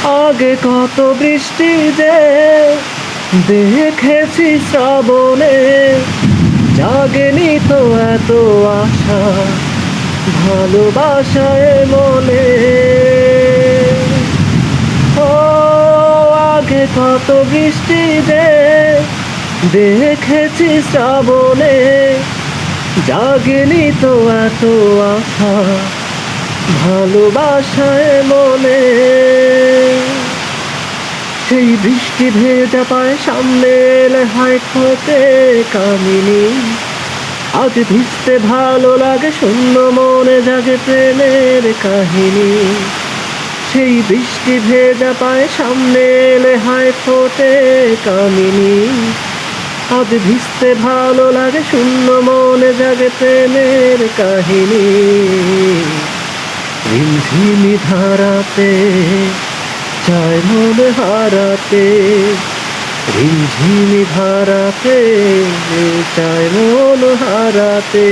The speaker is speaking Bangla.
আগে কত বৃষ্টি যে দেখেছি শ্রাবণে, জাগেনি তো এত আশা ভালোবাসায় মনে। ও আগে কত বৃষ্টি যে দেখেছি শ্রাবণে, জাগেনি তো এত আশা ভালোবাসায় মনে। সেই বৃষ্টি ভেজা পায় সামনে এলে হায় খোঁজে কামিনী। আজ ভিজতে ভালো লাগে, শূন্য মনে জাগে প্রেমের কাহিনী। সেই বৃষ্টি ভেজা পায় সামনে এলে হায় ফোটে কামিনী। আজ ভিজতে ভালো লাগে, শূন্য মনে জাগে প্রেমের কাহিনী। ঝিমঝিমি ধারাতে চায় মন হারাতে, ঝিমঝিমি ধারাতে চায় মন হারাতে।